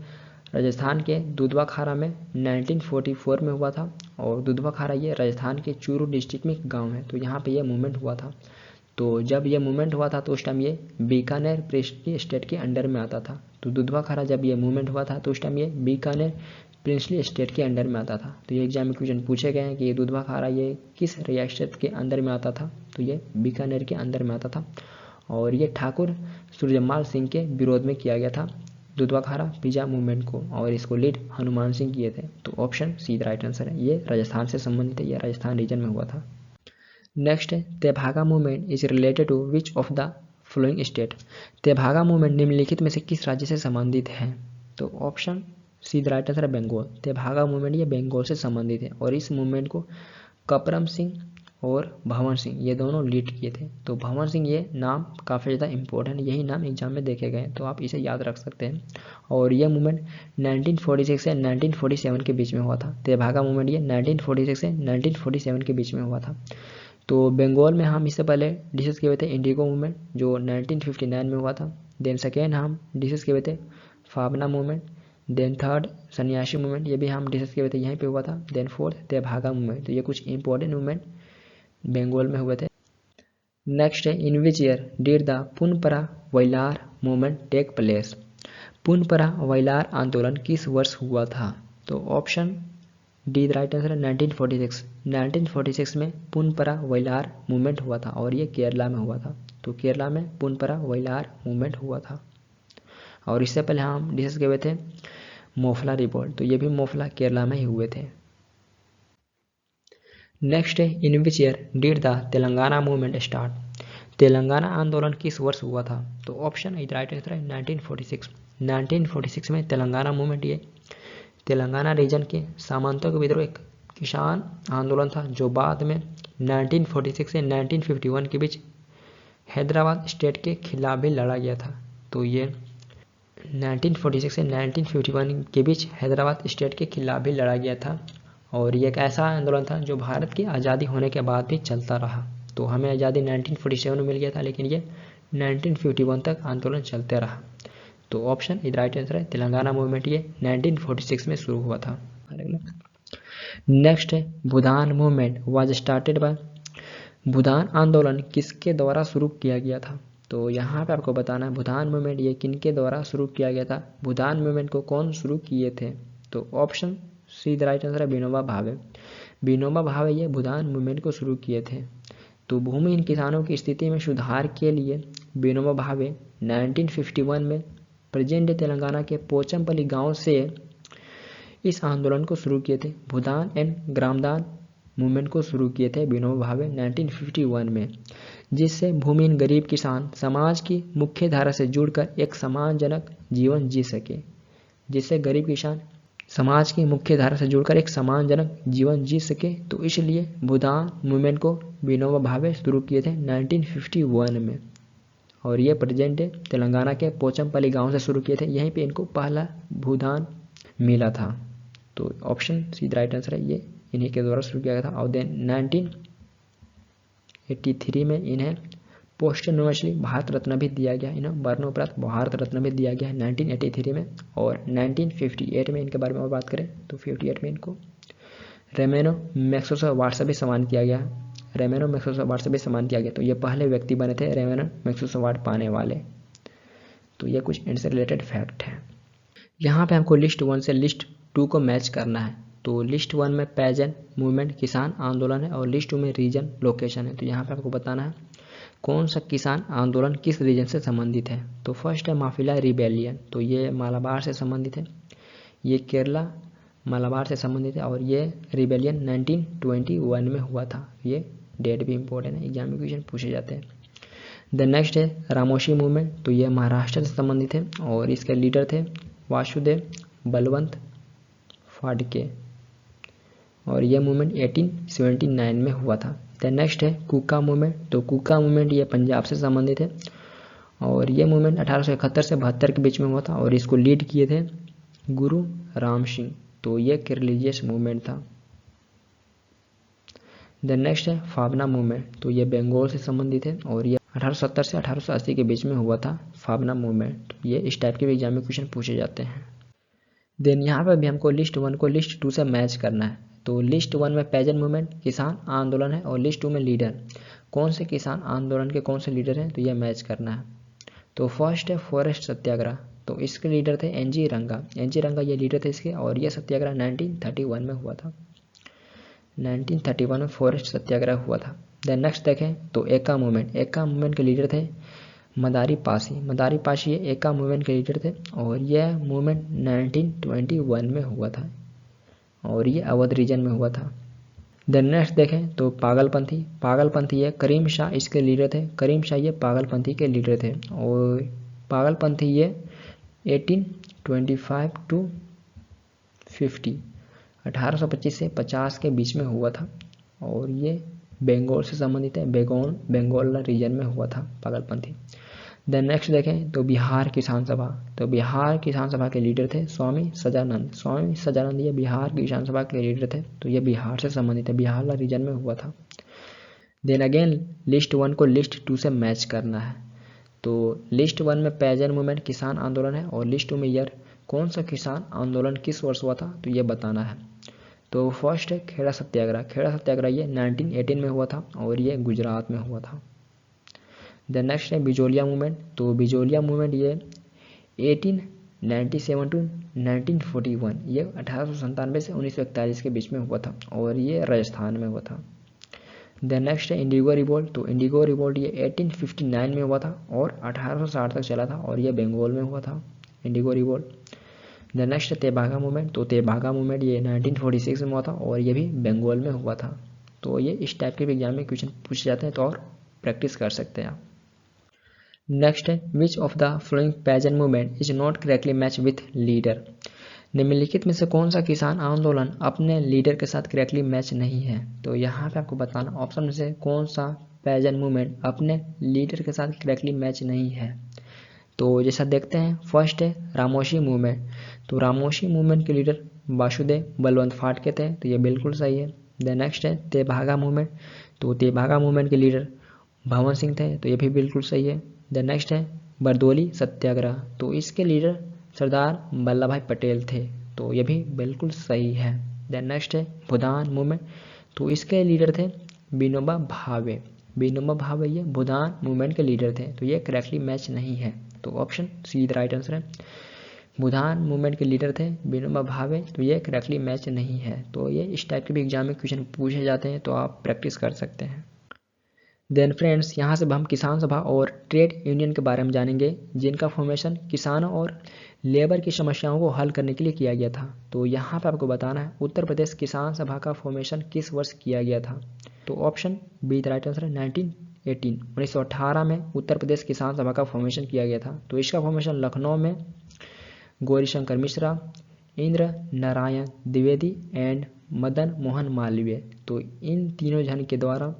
राजस्थान के दुधवा खारा में 1944 में हुआ था और दुधवा खारा ये राजस्थान के चूरू डिस्ट्रिक्ट में एक गाँव है। तो यहाँ पे ये मूवमेंट हुआ था। तो जब ये मूवमेंट हुआ था तो उस टाइम ये बीकानेर प्रिंसली स्टेट के अंडर में आता था। तो दुधवा खारा जब ये मूवमेंट हुआ था तो उस टाइम ये बीकानेर प्रिंसली स्टेट के अंडर में आता था। तो ये एग्जाम में क्वेश्चन पूछे गए हैं कि ये दुधवा खारा ये किस रियासत के अंदर में आता था? तो ये बीकानेर के अंदर में आता था और ये ठाकुर सूरजम्माल सिंह के विरोध में किया गया था दुधवा खारा पिज्जा मूवमेंट को और इसको लीड हनुमान सिंह किए थे। तो ऑप्शन सी राइट आंसर है। ये राजस्थान से संबंधित है, ये राजस्थान रीजन में हुआ था। नेक्स्ट है Tebhaga movement is related to which of the following state. Tebhaga movement निम्नलिखित में से किस राज्य से संबंधित है? तो ऑप्शन सी राइट आंसर है बंगाल। तेभागा मूवमेंट ये बंगाल से संबंधित है और इस मूवमेंट को कपरम सिंह और भवन सिंह ये दोनों लीड किए थे। तो भवन सिंह ये नाम काफ़ी ज़्यादा इंपॉर्टेंट, यही नाम एग्जाम में देखे गए तो आप इसे याद रख सकते हैं। और ये मूवमेंट 1946 से 1947 के बीच में हुआ था। तेभागा मूवमेंट ये 1946 से 1947 के बीच में हुआ था। तो बंगाल में हम इससे पहले डिस्कस किए हुए थे इंडिगो मूवमेंट जो 1959 में हुआ था। देन सेकेंड हम डिस्कस किए हुए थे फावना मूवमेंट। देन थर्ड सन्यासी मूवमेंट ये भी हम डिस्कस किए हुए थे, यहीं पे हुआ था। Then fourth Tebhaga movement. तो ये कुछ इंपॉर्टेंट मूवमेंट बंगाल में हुए थे। नेक्स्ट है in which year did the Punnapra Vayalar movement take place. Punnapra Vayalar आंदोलन किस वर्ष हुआ था? तो ऑप्शन डी राइट आंसर है 1946। 1946 में पुनपरा वैलार मूवमेंट हुआ था और ये केरला में हुआ था। तो केरला में पुनपरा वैलार मूवमेंट हुआ था। और इससे पहले हम डिस्कस किए हुए थे मोफला रिवॉल्ट, तो ये भी मोफला केरला में ही हुए थे। नेक्स्ट है in which year did the Telangana movement start. Telangana आंदोलन किस वर्ष हुआ था? तो ऑप्शन इज राइट आंसर है 1946। 1946 में तेलंगाना मूवमेंट ये तेलंगाना रीजन के सामंतों के विद्रोह एक किसान आंदोलन था जो बाद में 1946 से 1951 के बीच हैदराबाद स्टेट के खिलाफ भी लड़ा गया था। तो ये 1946 से 1951 के बीच हैदराबाद स्टेट के खिलाफ भी लड़ा गया था और ये एक ऐसा आंदोलन था जो भारत की आज़ादी होने के बाद भी चलता रहा। तो हमें आज़ादी 1947 में मिल गया था लेकिन ये 1951 तक आंदोलन चलते रहा। तो ऑप्शन इज राइट आंसर है तेलंगाना मूवमेंट ये 1946 में शुरू हुआ था। नेक्स्ट है भूदान मूवमेंट वाज स्टार्टेड बाय। भूदान आंदोलन किसके द्वारा शुरू किया गया था? तो यहाँ पे आपको बताना है भूदान मूवमेंट ये किनके द्वारा शुरू किया गया था। भूदान मूवमेंट को कौन शुरू किए थे? तो ऑप्शन सी राइट आंसर है विनोबा भावे। विनोबा भावे ये भूदान मूवमेंट को शुरू किए थे। तो भूमिहीन किसानों की स्थिति में सुधार के लिए विनोबा भावे 1951 में प्रेजेंट तेलंगाना के पोचमपल्ली गांव से इस आंदोलन को शुरू किए थे। भूदान एंड ग्रामदान मूवमेंट को शुरू किए थे विनोबा भावे 1951 में, जिससे भूमिहीन गरीब किसान समाज की मुख्य धारा से जुड़कर एक सम्मानजनक जीवन जी सके। जिससे गरीब किसान समाज की मुख्य धारा से जुड़कर एक सम्मानजनक जीवन जी सके। तो इसलिए भूदान मूवमेंट को विनोबा भावे शुरू किए थे 1951 में और ये प्रेजेंट तेलंगाना के पोचमपल्ली गांव से शुरू किए थे। यहीं पे इनको पहला भूदान मिला था। तो ऑप्शन सी राइट आंसर है ये इन्हीं के द्वारा शुरू किया गया था। और देन 1983 में इन्हें पोस्टमोस्टली भारत रत्न भी दिया गया, इन्हें मरणोपरांत भारत रत्न भी दिया गया 1983 में। और 1958 में इनके बारे में बात करें तो 58 में इनको रेमेनो मैग्सेसे अवार्ड से भी सम्मानित किया गया। रेमेनो मैग्सेसे अवार्ड से भी सम्मानित किया गया। तो ये पहले व्यक्ति बने थे रेमेनो मैग्सेसे अवार्ड पाने वाले। तो ये कुछ इनसे रिलेटेड फैक्ट है। यहाँ पे हमको लिस्ट 1 से लिस्ट 2 को मैच करना है। तो लिस्ट 1 में पेजेंट मूवमेंट किसान आंदोलन है और लिस्ट 2 में रीजन लोकेशन है। तो यहाँ पे आपको बताना है कौन सा किसान आंदोलन किस रीजन से संबंधित है। तो फर्स्ट है माफिला रिबेलियन, तो ये मालाबार से संबंधित है। ये केरला मालाबार से संबंधित है और ये रिबेलियन 1921 में हुआ था। ये डेट भी इंपॉर्टेंट है, एग्जाम में क्वेश्चन पूछे जाते हैं। द नेक्स्ट है रामोशी मूवमेंट, तो ये महाराष्ट्र से संबंधित है और इसके लीडर थे वासुदेव बलवंत फाड़के। और ये मूवमेंट 1879 में हुआ था। देन नेक्स्ट है कूका मूवमेंट। तो कूका मूवमेंट ये पंजाब से संबंधित है और ये मूवमेंट 1871 से 72 के बीच में हुआ था और इसको लीड किए थे गुरु राम सिंह। तो ये एक रिलीजियस मूवमेंट था। देन नेक्स्ट है फावना मूवमेंट। तो ये बंगाल से संबंधित है और ये 1870 से 1880 के बीच में हुआ था फावना मूवमेंट। ये इस टाइप के भी एग्जाम में क्वेश्चन पूछे जाते हैं। देन यहाँ पर भी हमको लिस्ट 1 को लिस्ट 2 से मैच करना है। तो लिस्ट 1 में पेजेंट मूवमेंट किसान आंदोलन है और लिस्ट 2 में लीडर कौन से किसान आंदोलन के कौन से लीडर हैं, तो ये मैच करना है। तो फर्स्ट है फॉरेस्ट सत्याग्रह। तो इसके लीडर थे एनजी रंगा। एनजी रंगा ये लीडर थे इसके और ये सत्याग्रह 1931 में हुआ था। 1931 में फॉरेस्ट सत्याग्रह हुआ था। देन नेक्स्ट देखें तो एका मूवमेंट। एका मूवमेंट के लीडर थे मदारी पासी। मदारी पासी ये एका मूवमेंट के लीडर थे और यह मूवमेंट 1921 में हुआ था और ये अवध रीजन में हुआ था। देन नेक्स्ट देखें तो पागलपंथी। पागलपंथी ये करीम शाह इसके लीडर थे। करीम शाह ये पागलपंथी के लीडर थे और पागलपंथी ये 1825 टू 50 1825 से 50 के बीच में हुआ था और ये बंगाल से संबंधित है। बंगाल रीजन में हुआ था पागलपंथी। देन नेक्स्ट देखें तो बिहार किसान सभा। तो बिहार किसान सभा के लीडर थे स्वामी सजानंद। स्वामी सजानंद ये बिहार किसान सभा के लीडर थे तो ये बिहार से संबंधित है, बिहार रीजन में हुआ था। देन अगेन लिस्ट 1 को लिस्ट 2 से मैच करना है। तो लिस्ट 1 में पेजेंट मूवमेंट किसान आंदोलन है और लिस्ट 2 में ईयर कौन सा किसान आंदोलन किस वर्ष हुआ था, तो ये बताना है। तो फर्स्ट है खेड़ा सत्याग्रह। खेड़ा सत्याग्रह ये 1918 में हुआ था और ये गुजरात में हुआ था। देन नेक्स्ट है बिजोलिया मूवमेंट। तो बिजोलिया मूवमेंट ये 1897 टू 1941 ये 1897 से 1941 के बीच में हुआ था और ये राजस्थान में हुआ था। देन नेक्स्ट है इंडिगो रिवोल्ट। तो इंडिगो रिवोल्ट ये 1859 में हुआ था और 1860 तक चला था और ये बंगाल में हुआ था इंडिगो रिवोल्ट। देन नेक्स्ट है तेभागा मूवमेंट। तो तेभागा मूवमेंट ये 1946 में हुआ था और ये भी बंगाल में हुआ था। तो ये इस टाइप के एग्जाम में क्वेश्चन पूछे जाते हैं तो और प्रैक्टिस कर सकते हैं आप। नेक्स्ट है which of the following peasant movement is not correctly match with leader. निम्नलिखित में से कौन सा किसान आंदोलन अपने लीडर के साथ करेक्टली मैच नहीं है। तो यहाँ पे आपको बताना ऑप्शन में से कौन सा पेजेंट मूवमेंट अपने लीडर के साथ करेक्टली मैच नहीं है। तो जैसा देखते हैं फर्स्ट है रामोशी मूवमेंट। तो रामोशी मूवमेंट के लीडर वासुदेव बलवंत फाटके थे तो ये बिल्कुल सही है। देन नेक्स्ट है तेभागा मूवमेंट। तो तेभागा मूवमेंट के लीडर भवन सिंह थे तो ये भी बिल्कुल सही है। देन नेक्स्ट है बरदोली सत्याग्रह। तो इसके लीडर सरदार वल्लभ भाई पटेल थे तो ये भी बिल्कुल सही है। देन नेक्स्ट है भूदान मूवमेंट। तो इसके लीडर थे विनोबा भावे। विनोबा भावे ये भूदान मूवमेंट के लीडर थे तो ये करेक्टली मैच नहीं है। तो option see the right answer है। भूदान मूवमेंट के लीडर थे विनोबा भावे तो ये करेक्टली मैच नहीं है। तो ये इस टाइप के भी एग्जाम में क्वेश्चन पूछे जाते हैं तो आप प्रैक्टिस कर सकते हैं। देन फ्रेंड्स यहाँ से हम किसान सभा और ट्रेड यूनियन के बारे में जानेंगे जिनका फॉर्मेशन किसानों और लेबर की समस्याओं को हल करने के लिए किया गया था। तो यहाँ पर आपको बताना है उत्तर प्रदेश किसान सभा का फॉर्मेशन किस वर्ष किया गया था। तो option be the right answer है 1918 में उत्तर प्रदेश किसान सभा का फॉर्मेशन किया गया था। तो इसका फॉर्मेशन लखनऊ में गौरीशंकर मिश्रा, इंद्र नारायण द्विवेदी एंड मदन मोहन मालवीय तो इन तीनों जन के द्वारा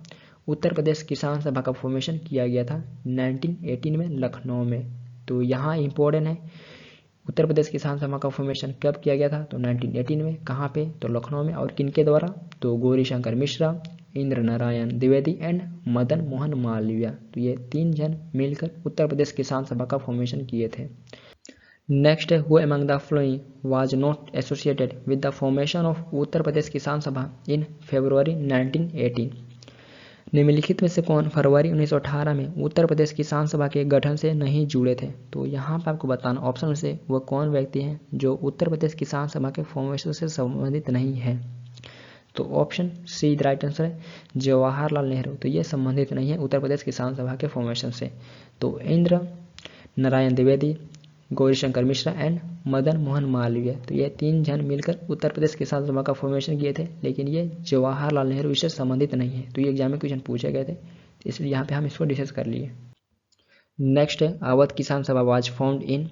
उत्तर प्रदेश किसान सभा का फॉर्मेशन किया गया था 1918 में लखनऊ में। तो यहाँ इम्पोर्टेंट है उत्तर प्रदेश किसान सभा का फॉर्मेशन कब किया गया था, तो 1918 में। कहाँ पे, तो लखनऊ में। और किनके द्वारा, तो गौरीशंकर मिश्रा, इंद्र नारायण द्विवेदी एंड मदन मोहन मालवीय। तो ये तीन जन मिलकर उत्तर प्रदेश किसान सभा का फॉर्मेशन किए थे। नेक्स्ट है who among the following was not associated with the formation of Uttar Pradesh Kisan Sabha इन फरवरी 1918। निम्नलिखित में से कौन फरवरी 1918 में उत्तर प्रदेश किसान सभा के गठन से नहीं जुड़े थे। तो यहाँ पर आपको बताना ऑप्शन में से वह कौन व्यक्ति हैं जो उत्तर प्रदेश किसान सभा के फॉर्मेशन से संबंधित नहीं है। तो option see the right answer है जवाहरलाल नेहरू। तो ये संबंधित नहीं है उत्तर प्रदेश किसान सभा के फॉर्मेशन से। तो इंद्र नारायण द्विवेदी, गौरीशंकर मिश्रा एंड मदन मोहन मालवीय, तो ये तीन जन मिलकर उत्तर प्रदेश किसान सभा का फॉर्मेशन किए थे, लेकिन ये जवाहरलाल नेहरू इससे संबंधित नहीं है। तो ये एग्जाम में क्वेश्चन पूछे गए थे, इसलिए यहाँ पे हम इसको डिस्कस कर लिए। नेक्स्ट है अवध किसान सभा वाज फॉर्म्ड इन।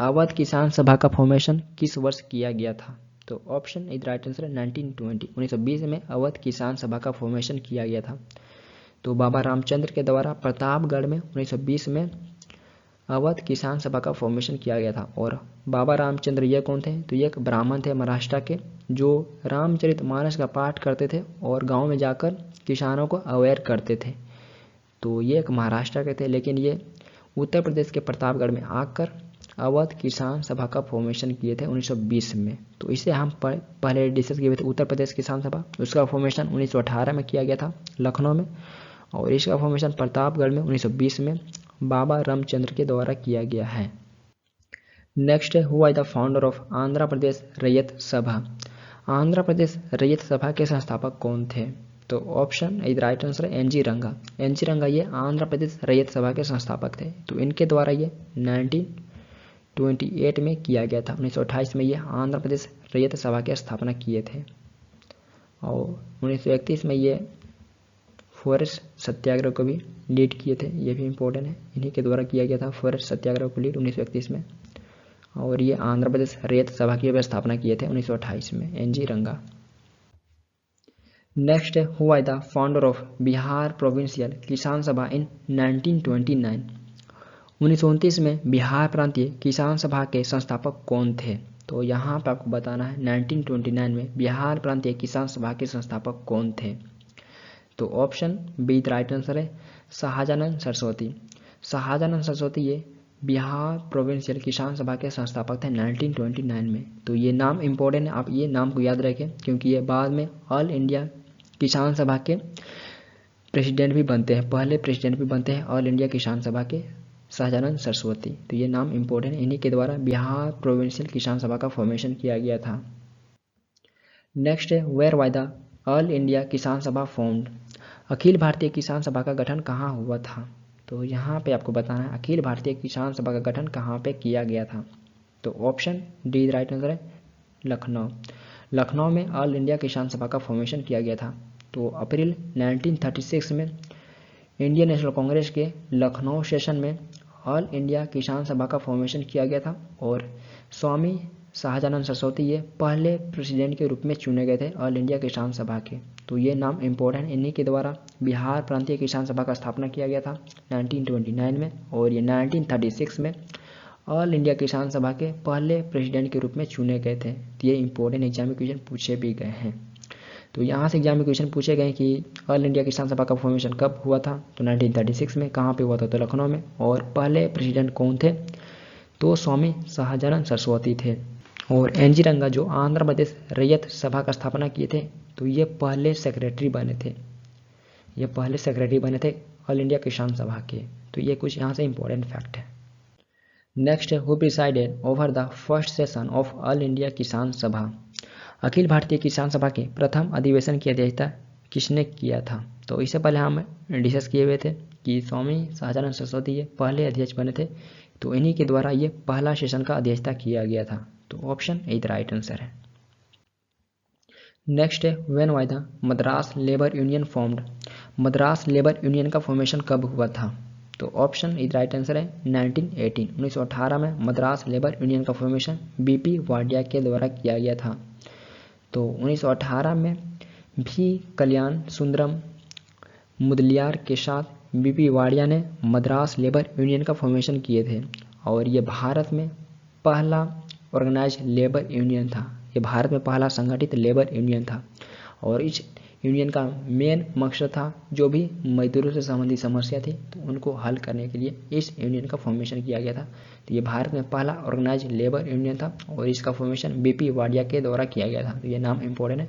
अवध किसान सभा का फॉर्मेशन किस वर्ष किया गया था। तो ऑप्शन इज राइट आंसर है 1920। 1920 में अवध किसान सभा का फॉर्मेशन किया गया था। तो बाबा रामचंद्र के द्वारा प्रतापगढ़ में 1920 में अवध किसान सभा का फॉर्मेशन किया गया था। और बाबा रामचंद्र ये कौन थे? तो ये एक ब्राह्मण थे महाराष्ट्र के, जो रामचरितमानस का पाठ करते थे और गांव में जाकर किसानों को अवेयर करते थे। तो ये एक महाराष्ट्र के थे, लेकिन ये उत्तर प्रदेश के प्रतापगढ़ में आकर अवध किसान सभा का फॉर्मेशन किए थे 1920 में। तो इसे हम पहले डिस्कस किए थे उत्तर प्रदेश किसान सभा, उसका फॉर्मेशन 1918 में किया गया था लखनऊ में, और इसका फॉर्मेशन प्रतापगढ़ में 1920 में बाबा रामचंद्र के द्वारा किया गया है। नेक्स्ट है, who was the founder of Andhra Pradesh Ryot Sabha? Andhra Pradesh Ryot सभा के संस्थापक कौन थे? तो ऑप्शन इज राइट आंसर है N G Ranga. N G रंगा ये आंध्र प्रदेश रैयत सभा के संस्थापक थे। तो इनके द्वारा ये 1928 में किया गया था। 1928 में ये आंध्र प्रदेश रैयत सभा की स्थापना किए थे। और 1931 में ये फॉरेस्ट सत्याग्रह को भी लीड किए थे, ये भी इम्पोर्टेंट है, इन्हीं के द्वारा किया गया था फॉरेस्ट सत्याग्रह को लीड 1931 में। और ये आंध्र प्रदेश रैयत सभा की भी स्थापना किए थे 1928 में, एन जी रंगा। नेक्स्ट है, who was the founder of Bihar provincial किसान सभा इन 1929? 1929 में बिहार प्रांतीय किसान सभा के संस्थापक कौन थे? तो यहाँ पर आपको बताना है 1929 में बिहार प्रांतीय किसान सभा के संस्थापक कौन थे? तो ऑप्शन बी राइट आंसर है शाहजानंद सरस्वती। शाहजानंद सरस्वती ये बिहार प्रोविंशियल किसान सभा के संस्थापक थे 1929 में। तो ये नाम इम्पोर्टेंट है, आप ये नाम को याद रखें, क्योंकि ये बाद में ऑल इंडिया किसान सभा के प्रेसिडेंट भी बनते हैं, पहले प्रेसिडेंट भी बनते हैं ऑल इंडिया किसान सभा के, शाहजानंद सरस्वती। तो ये नाम इम्पोर्टेंट है, इन्हीं के द्वारा बिहार प्रोविंशियल किसान सभा का फॉर्मेशन किया गया था। नेक्स्ट है, where was the all India Kisan Sabha formed? Akhil Bharatiya किसान सभा का गठन कहाँ हुआ था? तो यहाँ पे आपको बताना है अखिल भारतीय किसान सभा का गठन कहाँ पे किया गया था। तो ऑप्शन डी राइट आंसर है लखनऊ। लखनऊ में ऑल इंडिया किसान सभा का फॉर्मेशन किया गया था। तो अप्रैल 1936 में इंडियन नेशनल कांग्रेस के लखनऊ सेशन में ऑल इंडिया किसान सभा का फॉर्मेशन किया गया था, और स्वामी शाहजानंद सरस्वती ये पहले प्रेसिडेंट के रूप में चुने गए थे ऑल इंडिया किसान सभा के। तो ये नाम इम्पोर्टेंट, इन्हीं के द्वारा बिहार प्रांतीय किसान सभा का स्थापना किया गया था 1929 में, और ये 1936 में ऑल इंडिया किसान सभा के पहले प्रेसिडेंट के रूप में चुने गए थे। तो ये इंपॉर्टेंट एग्जाम में क्वेश्चन पूछे भी गए हैं। तो यहाँ से एग्जाम में क्वेश्चन पूछे गए कि ऑल इंडिया किसान सभा का फॉर्मेशन कब हुआ था? तो 1936 में। कहाँ पे हुआ था? तो लखनऊ में। और पहले प्रेसिडेंट कौन थे? तो स्वामी शाहजानंद सरस्वती थे। और एन जी रंगा जो आंध्र प्रदेश रैयत सभा का स्थापना किए थे, तो ये पहले सेक्रेटरी बने थे, ये पहले सेक्रेटरी बने थे ऑल इंडिया किसान सभा के। तो ये कुछ यहाँ से इंपॉर्टेंट फैक्ट है। नेक्स्ट है, who presided over the first session of all India Kisan सभा? अखिल भारतीय किसान सभा के प्रथम अधिवेशन की अध्यक्षता किसने किया था? तो इससे पहले हम डिस्कस किए हुए थे कि स्वामी शाहजानंद सरस्वती ये पहले अध्यक्ष बने थे, तो इन्हीं के द्वारा ये पहला सेशन का अध्यक्षता किया गया था। तो ऑप्शन ए राइट आंसर है। नेक्स्ट है, when was the Madras labour union formed? Madras labour union का फॉर्मेशन कब हुआ था? तो ऑप्शन इज राइट आंसर है 1918। 1918 में मद्रास लेबर यूनियन का फॉर्मेशन बीपी वाडिया के द्वारा किया गया था। तो 1918 में भी कल्याण सुंदरम मुदलियार के साथ बीपी वाडिया ने मद्रास लेबर यूनियन का फॉर्मेशन किए थे, और ये भारत में पहला ऑर्गेनाइज लेबर यूनियन था, ये भारत में पहला संगठित लेबर यूनियन था। और इस यूनियन का मेन मकसद था जो भी मजदूरों से संबंधित समस्या थी तो उनको हल करने के लिए इस यूनियन का फॉर्मेशन किया गया था। तो ये भारत में पहला ऑर्गेनाइज लेबर यूनियन था, और इसका फॉर्मेशन बीपी वाडिया के द्वारा किया गया था। तो ये नाम इम्पोर्टेंट है,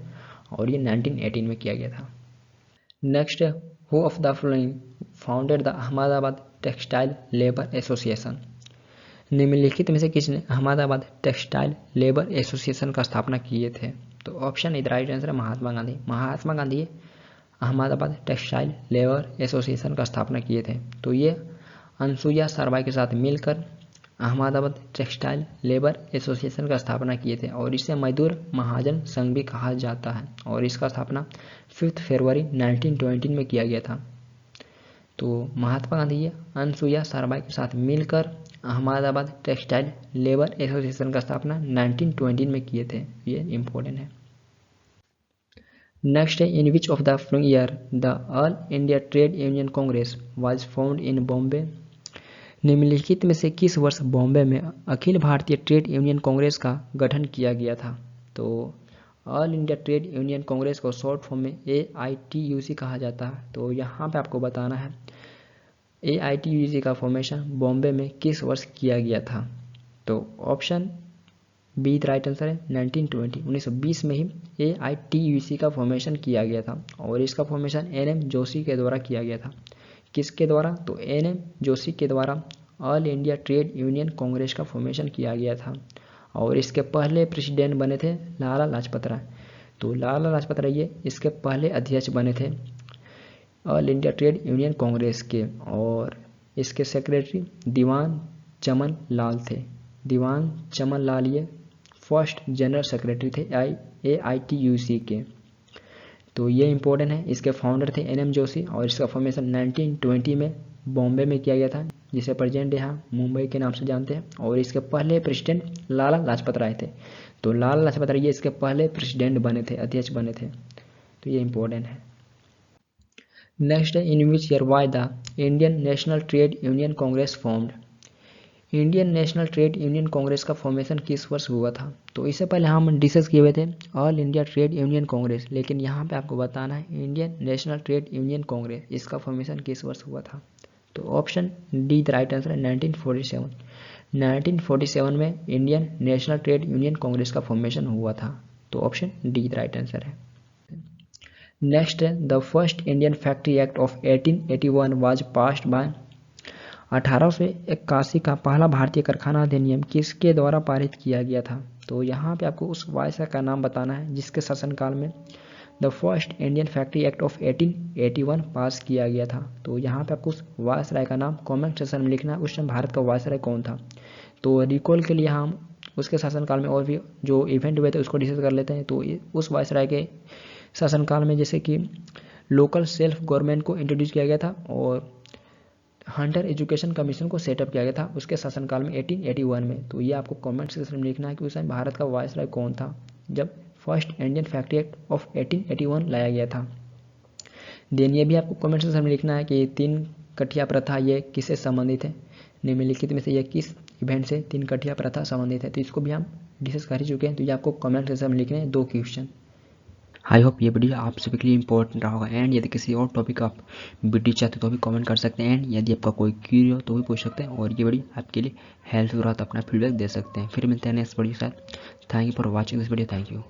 और ये 1918 में किया गया था। Next, who of the following founded the Ahmedabad textile labour association? निम्नलिखित में से किसने अहमदाबाद टेक्सटाइल लेबर एसोसिएशन का स्थापना किए थे? तो ऑप्शन इज राइट आंसर है Mahatma Gandhi. Mahatma Gandhi Ahmedabad textile labour association का स्थापना किए थे। तो ये अनसुईया सरबाई के साथ मिलकर अहमदाबाद टेक्सटाइल लेबर एसोसिएशन का स्थापना किए थे, और इसे मजदूर महाजन संघ भी कहा जाता है, और इसका स्थापना 5 फरवरी 1920 में किया गया था। तो महात्मा गांधी ये अनसुईया सरबाई के साथ मिलकर अहमदाबाद टेक्सटाइल लेबर एसोसिएशन का स्थापना 1920 में किए थे। ये इम्पोर्टेंट है। नेक्स्ट है, in which of the following year the all India Trade Union Congress was found in Bombay. निम्नलिखित में से किस वर्ष बॉम्बे में Akhil Bharatiya trade Union Congress का गठन किया गया था। तो all India Trade Union Congress को शॉर्ट फॉर्म में AITUC कहा जाता है। तो यहाँ पे आपको बताना है AITUC का फॉर्मेशन बॉम्बे में किस वर्ष किया गया था। तो ऑप्शन बी राइट आंसर है 1920। 1920 में ही AITUC का फॉर्मेशन किया गया था और इसका फॉर्मेशन NM जोशी के द्वारा किया गया था। किसके द्वारा? तो NM जोशी के द्वारा all India Trade Union Congress का फॉर्मेशन किया गया था और इसके पहले प्रेसिडेंट बने थे लाला लाजपत राय। तो लाला लाजपत राय ये इसके पहले अध्यक्ष बने थे all India Trade Union Congress के और इसके सेक्रेटरी दीवान चमन लाल थे। दीवान चमन लाल ये फर्स्ट जनरल सेक्रेटरी थे AITUC के। तो ये इम्पोर्टेंट है। इसके फाउंडर थे NM जोशी और इसका फॉर्मेशन 1920 में बॉम्बे में किया गया था, जिसे प्रेजेंट यहाँ मुंबई के नाम से जानते हैं। और इसके पहले प्रेसिडेंट लाला लाजपत राय थे। तो लाला लाजपत राय ये इसके पहले प्रेसिडेंट बने थे, अध्यक्ष बने थे। तो ये इम्पोर्टेंट है। नेक्स्ट है, in which year why the Indian National Trade Union Congress formed. Indian National Trade Union Congress का फॉर्मेशन किस वर्ष हुआ था। तो इससे पहले हम डिस्कस किए हुए थे all India Trade Union Congress, लेकिन यहाँ पे आपको बताना है Indian National Trade Union Congress, इसका फॉर्मेशन किस वर्ष हुआ था। तो option D the right answer है 1947। 1947 में Indian National Trade Union Congress का फॉर्मेशन हुआ था। तो option D the right answer है। नेक्स्ट है, the first Indian factory act of 1881 was passed by. 1881 का पहला भारतीय कारखाना अधिनियम किसके द्वारा पारित किया गया था। तो यहाँ पे आपको उस वायसराय का नाम बताना है जिसके शासनकाल में the first Indian factory act of 1881 पास किया गया था। तो यहाँ पे आपको उस वायसराय का नाम कमेंट सेक्शन में लिखना है, उस टाइम भारत का वायसराय कौन था। तो रिकॉल के लिए हम उसके शासनकाल में और भी जो इवेंट हुए थे उसको डिस्कस कर लेते हैं। तो उस वायसराय के शासनकाल में जैसे कि लोकल सेल्फ गवर्नमेंट को इंट्रोड्यूस किया गया था और हंटर एजुकेशन कमीशन को सेटअप किया गया था उसके शासनकाल में 1881 में। तो ये आपको कमेंट सेक्शन में लिखना है कि उस टाइम भारत का वायसराय कौन था जब first Indian factory act of 1881 लाया गया था। देन ये भी आपको कमेंट सेक्शन में लिखना है कि 3 कठिया प्रथा ये किससे संबंधित है, निम्नलिखित में से ये किस इवेंट से 3 कठिया प्रथा संबंधित है। तो इसको भी हम डिस्कस कर ही चुके हैं। तो ये आपको कमेंट सेक्शन में लिखने हैं 2 क्वेश्चन। आई होप ये वीडियो आप सभी के लिए इंपॉर्टेंट रहा होगा। एंड यदि किसी और टॉपिक आप वीडियो चाहते तो भी कमेंट कर सकते हैं। एंड यदि आपका कोई क्यूरी हो तो भी पूछ सकते हैं और ये वीडियो आपके लिए हेल्पफुल रहा तो अपना फीडबैक दे सकते हैं। फिर मिलते हैं नेक्स्ट वीडियो के साथ। Thank you for watching this video. Thank you.